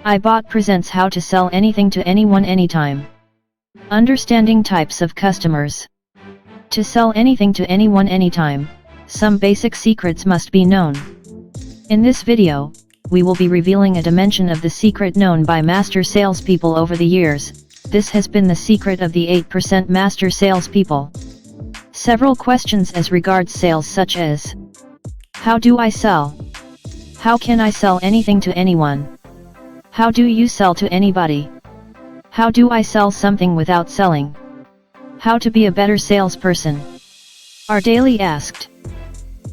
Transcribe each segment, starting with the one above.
iBot presents How to Sell Anything to Anyone Anytime. Understanding types of customers. To sell anything to anyone anytime, some basic secrets must be known. In this video, we will be revealing a dimension of the secret known by master salespeople over the years. This has been the secret of the 8% master salespeople. Several questions as regards sales, such as: how do I sell? How can I sell anything to anyone? How do you sell to anybody? How do I sell something without selling? How to be a better salesperson are daily asked.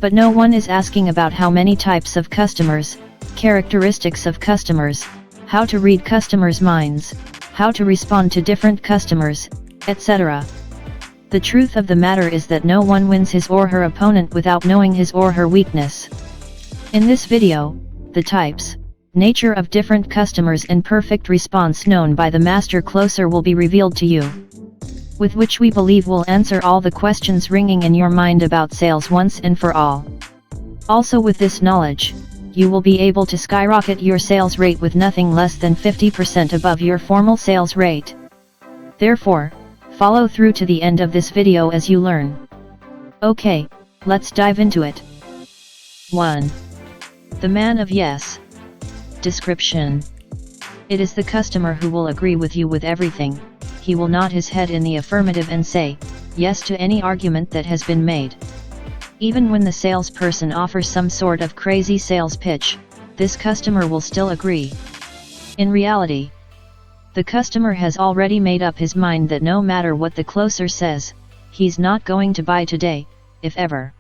But no one is asking about how many types of customers, characteristics of customers, how to read customers' minds, how to respond to different customers, etc. The truth of the matter is that no one wins his or her opponent without knowing his or her weakness. In this video, the types, nature of different customers and perfect response known by the master closer will be revealed to you, with which we believe will answer all the questions ringing in your mind about sales once and for all. Also, with this knowledge, you will be able to skyrocket your sales rate with nothing less than 50% above your formal sales rate. Therefore, follow through to the end of this video as you learn. Okay, let's dive into it. 1. The man of yes. Description. It is the customer who will agree with you with everything. He will nod his head in the affirmative and say yes to any argument that has been made. Even when the salesperson offers some sort of crazy sales pitch, this customer will still agree. In reality, the customer has already made up his mind that no matter what the closer says, he's not going to buy today, if ever.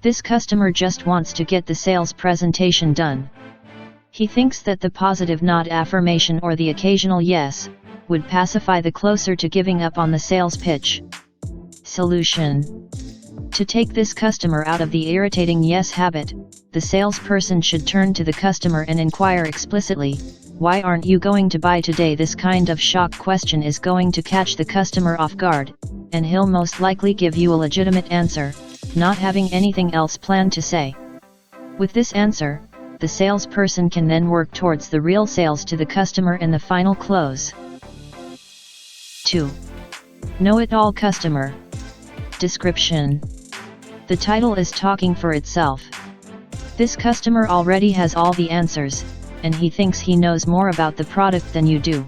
This customer just wants to get the sales presentation done. He thinks that the positive nod affirmation or the occasional yes would pacify the closer to giving up on the sales pitch. Solution. To take this customer out of the irritating yes habit, the salesperson should turn to the customer and inquire explicitly, "Why aren't you going to buy today?" This kind of shock question is going to catch the customer off guard, and he'll most likely give you a legitimate answer, not having anything else planned to say. With this answer, the salesperson can then work towards the real sales to the customer and the final close. 2. Know-it-all customer. Description. The title is talking for itself. This customer already has all the answers, and he thinks he knows more about the product than you do.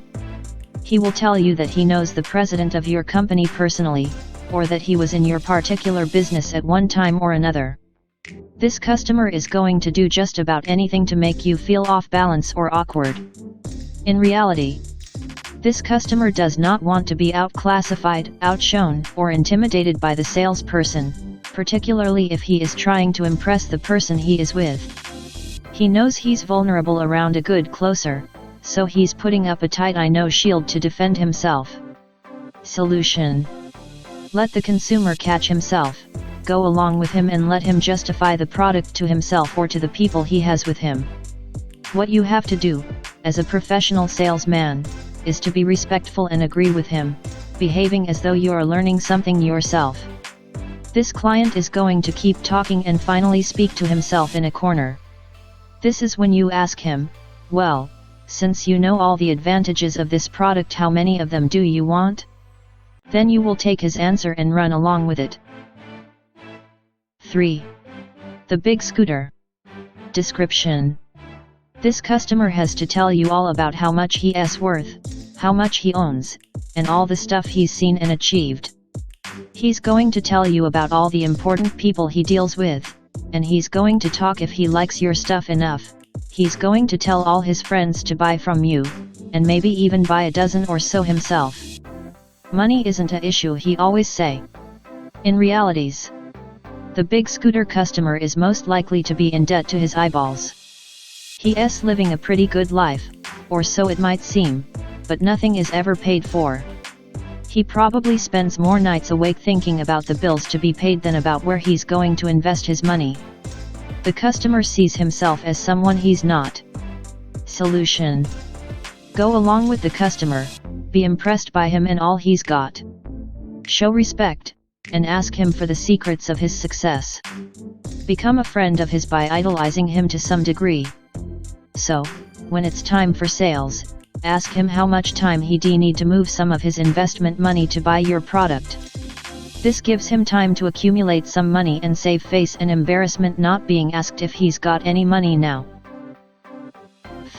He will tell you that he knows the president of your company personally, or that he was in your particular business at one time or another. This customer is going to do just about anything to make you feel off balance or awkward. In reality, this customer does not want to be outclassified, outshone, or intimidated by the salesperson, particularly if he is trying to impress the person he is with. He knows he's vulnerable around a good closer, so he's putting up a tight I know shield to defend himself. Solution. Let the consumer catch himself. Go along with him and let him justify the product to himself or to the people he has with him. What you have to do, as a professional salesman, is to be respectful and agree with him, behaving as though you are learning something yourself. This client is going to keep talking and finally speak to himself in a corner. This is when you ask him, "Well, since you know all the advantages of this product, how many of them do you want?" Then you will take his answer and run along with it. 3. The big scooter. Description. This customer has to tell you all about how much he is worth, how much he owns, and all the stuff he's seen and achieved. He's going to tell you about all the important people he deals with, and he's going to talk if he likes your stuff enough. He's going to tell all his friends to buy from you, and maybe even buy a dozen or so himself. Money isn't an issue, he always say. In realities, the big scooter customer is most likely to be in debt to his eyeballs. He is living a pretty good life, or so it might seem, but nothing is ever paid for. He probably spends more nights awake thinking about the bills to be paid than about where he's going to invest his money. The customer sees himself as someone he's not. Solution. Go along with the customer, be impressed by him and all he's got. Show respect, and ask him for the secrets of his success. Become a friend of his by idolizing him to some degree. So, When it's time for sales, ask him how much time he'd need to move some of his investment money to buy your product. This gives him time to accumulate some money and save face and embarrassment not being asked if he's got any money now.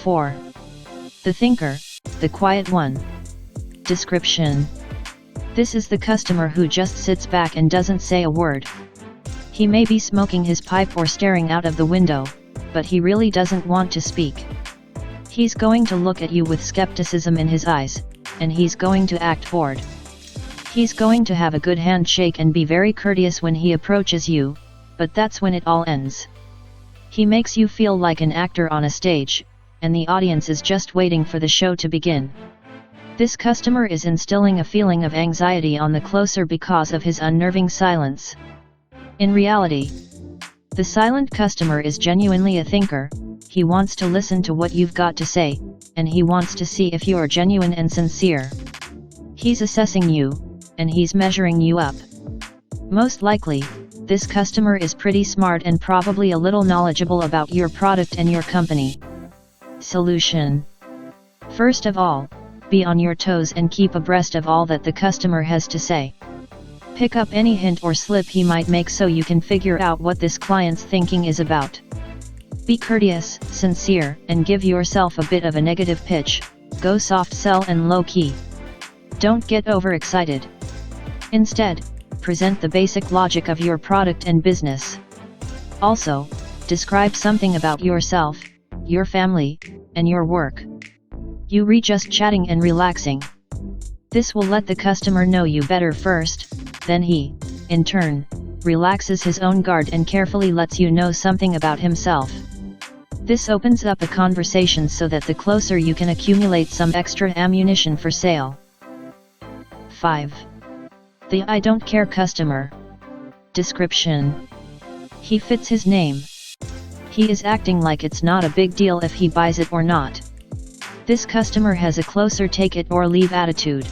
4. The thinker, the quiet one. Description: this is the customer who just sits back and doesn't say a word. He may be smoking his pipe or staring out of the window, but he really doesn't want to speak. He's going to look at you with skepticism in his eyes, and he's going to act bored. He's going to have a good handshake and be very courteous when he approaches you, but that's when it all ends. He makes you feel like an actor on a stage, and the audience is just waiting for the show to begin. This customer is instilling a feeling of anxiety on the closer because of his unnerving silence. In reality, the silent customer is genuinely a thinker. He wants to listen to what you've got to say, and he wants to see if you're genuine and sincere. He's assessing you, and he's measuring you up. Most likely, this customer is pretty smart and probably a little knowledgeable about your product and your company. Solution: first of all, be on your toes and keep abreast of all that the customer has to say. Pick up any hint or slip he might make so you can figure out what this client's thinking is about. Be courteous, sincere, and give yourself a bit of a negative pitch. Go soft sell and low key. Don't get overexcited. Instead, present the basic logic of your product and business. Also, describe something about yourself, your family, and your work. You re just chatting and relaxing. This will let the customer know you better first, then he, in turn, relaxes his own guard and carefully lets you know something about himself. This opens up a conversation so that the closer you can accumulate some extra ammunition for sale. 5. The I don't care customer. Description: he fits his name. He is acting like it's not a big deal if he buys it or not. This customer has a closer take it or leave attitude.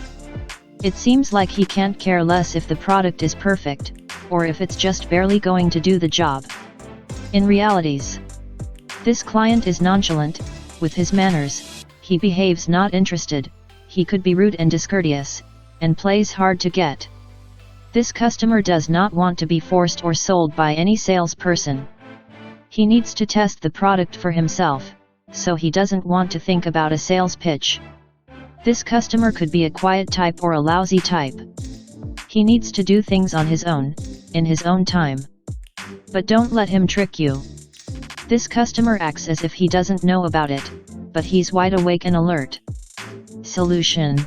It seems like he can't care less if the product is perfect, or if it's just barely going to do the job. In realities, this client is nonchalant. With his manners, he behaves not interested, he could be rude and discourteous, and plays hard to get. This customer does not want to be forced or sold by any salesperson. He needs to test the product for himself, so he doesn't want to think about a sales pitch. This customer could be a quiet type or a lousy type. He needs to do things on his own, in his own time. But don't let him trick you. This customer acts as if he doesn't know about it, but he's wide awake and alert. Solution: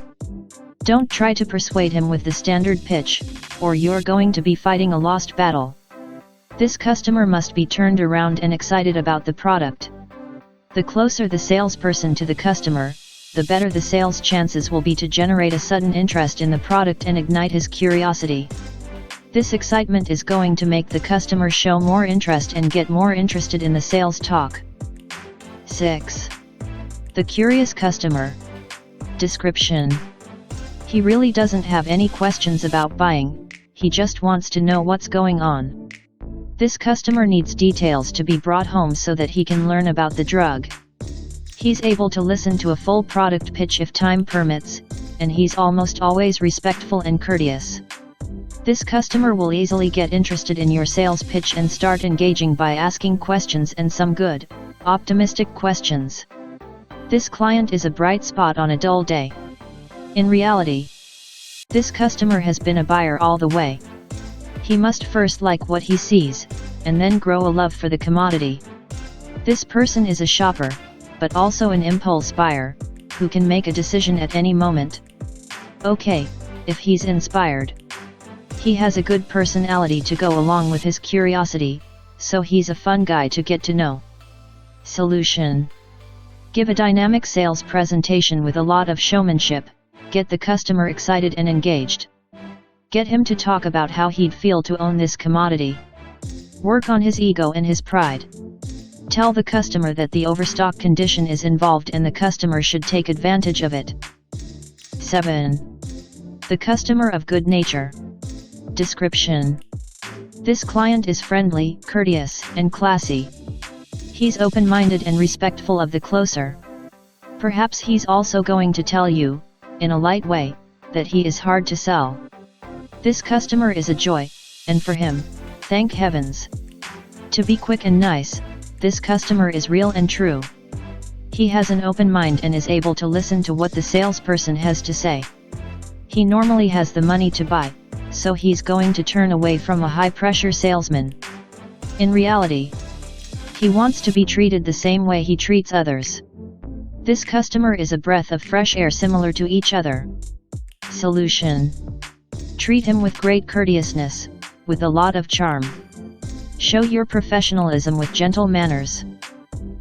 don't try to persuade him with the standard pitch, or you're going to be fighting a lost battle. This customer must be turned around and excited about the product. The closer the salesperson to the customer, the better the sales chances will be to generate a sudden interest in the product and ignite his curiosity. This excitement is going to make the customer show more interest and get more interested in the sales talk. 6. The curious customer. Description: he really doesn't have any questions about buying, he just wants to know what's going on. This customer needs details to be brought home so that he can learn about the drug. He's able to listen to a full product pitch if time permits, and he's almost always respectful and courteous. This customer will easily get interested in your sales pitch and start engaging by asking questions, and some good, optimistic questions. This client is a bright spot on a dull day. In reality, this customer has been a buyer all the way. He must first like what he sees, and then grow a love for the commodity. This person is a shopper, but also an impulse buyer, who can make a decision at any moment. Okay, if he's inspired. He has a good personality to go along with his curiosity, so he's a fun guy to get to know. Solution: give a dynamic sales presentation with a lot of showmanship, get the customer excited and engaged. Get him to talk about how he'd feel to own this commodity. Work on his ego and his pride. Tell the customer that the overstock condition is involved and the customer should take advantage of it. 7. The customer of good nature. Description: this client is friendly, courteous, and classy. He's open-minded and respectful of the closer, Perhaps he's also going to tell you, in a light way, that he is hard to sell. This customer is a joy, and for him, thank heavens. To be quick and nice, this customer is real and true. He has an open mind and is able to listen to what the salesperson has to say. He normally has the money to buy, so he's going to turn away from a high-pressure salesman. In reality, he wants to be treated the same way he treats others. This customer is a breath of fresh air similar to each other. Solution: treat him with great courteousness, with a lot of charm. Show your professionalism with gentle manners.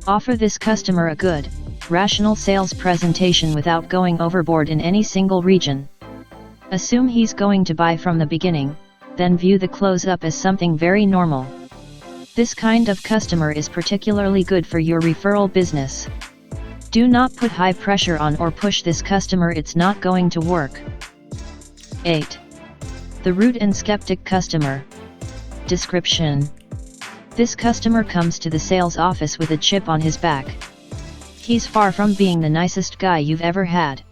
Offer this customer a good, rational sales presentation without going overboard in any single region. Assume he's going to buy from the beginning, then view the close-up as something very normal. This kind of customer is particularly good for your referral business. Do not put high pressure on or push this customer, it's not going to work. 8. The rude and skeptic customer. Description: this customer comes to the sales office with a chip on his back. He's far from being the nicest guy you've ever had.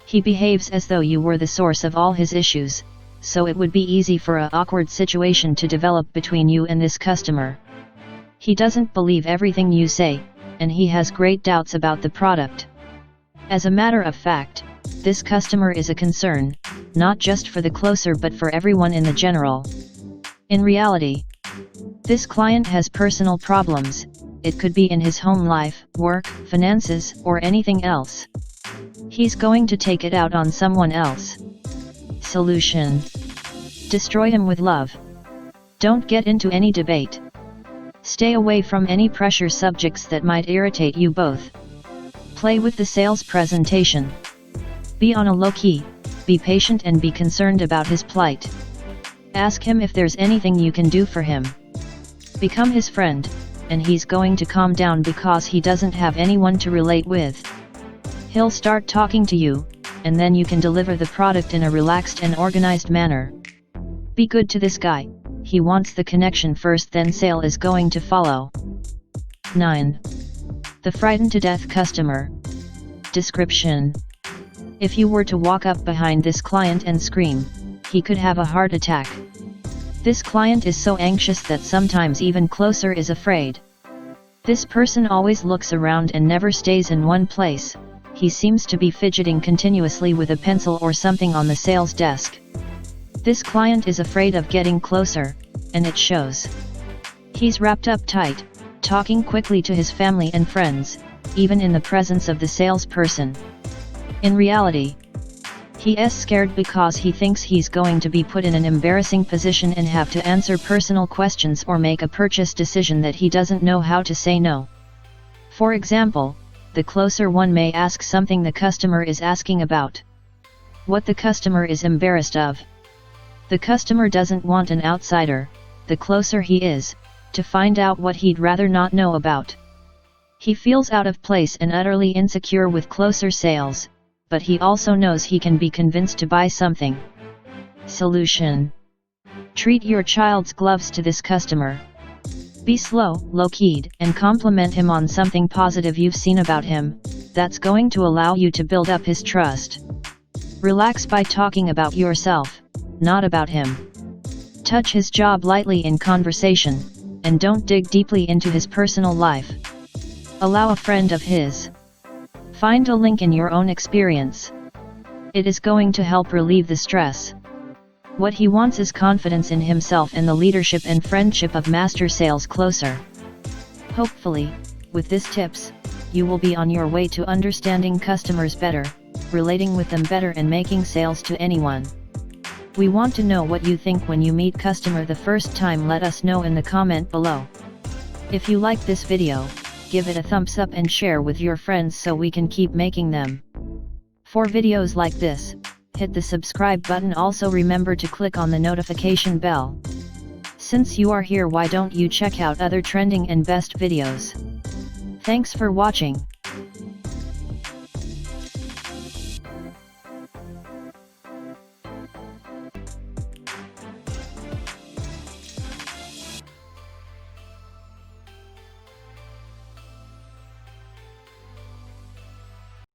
He behaves as though you were the source of all his issues, so it would be easy for an awkward situation to develop between you and this customer. He doesn't believe everything you say, and he has great doubts about the product. As a matter of fact, this customer is a concern, not just for the closer but for everyone in the general. In reality, this client has personal problems. It could be in his home life, work, finances, or anything else. He's going to take it out on someone else. Solution: destroy him with love. Don't get into any debate. Stay away from any pressure subjects that might irritate you both. Play with the sales presentation. Be on a low key, be patient and be concerned about his plight. Ask him if there's anything you can do for him. Become his friend, and he's going to calm down because he doesn't have anyone to relate with. He'll start talking to you, and then you can deliver the product in a relaxed and organized manner. Be good to this guy. He wants the connection first, then sale is going to follow. 9. The frightened to death customer. Description: if you were to walk up behind this client and scream, he could have a heart attack. This client is so anxious that sometimes even closer is afraid. This person always looks around and never stays in one place. He seems to be fidgeting continuously with a pencil or something on the sales desk. This client is afraid of getting closer, and it shows. He's wrapped up tight, talking quickly to his family and friends, even in the presence of the salesperson. In reality, he is scared because he thinks he's going to be put in an embarrassing position and have to answer personal questions or make a purchase decision that he doesn't know how to say no. For example, the closer one may ask something the customer is asking about. What the customer is embarrassed of. The customer doesn't want an outsider, the closer he is, to find out what he'd rather not know about. He feels out of place and utterly insecure with closer sales, but he also knows he can be convinced to buy something. Solution: treat your child's gloves to this customer. Be slow, low-keyed, and compliment him on something positive you've seen about him. That's going to allow you to build up his trust. Relax by talking about yourself, not about him. Touch his job lightly in conversation, and don't dig deeply into his personal life. Allow a friend of his. Find a link in your own experience. It is going to help relieve the stress. What he wants is confidence in himself and the leadership and friendship of master sales closer. Hopefully, with these tips, you will be on your way to understanding customers better, relating with them better and making sales to anyone. We want to know what you think when you meet customer the first time. Let us know in the comment below. If you like this video, give it a thumbs up and share with your friends so we can keep making them. For videos like this, hit the subscribe button. Also remember to click on the notification bell. Since you are here, why don't you check out other trending and best videos? Thanks for watching.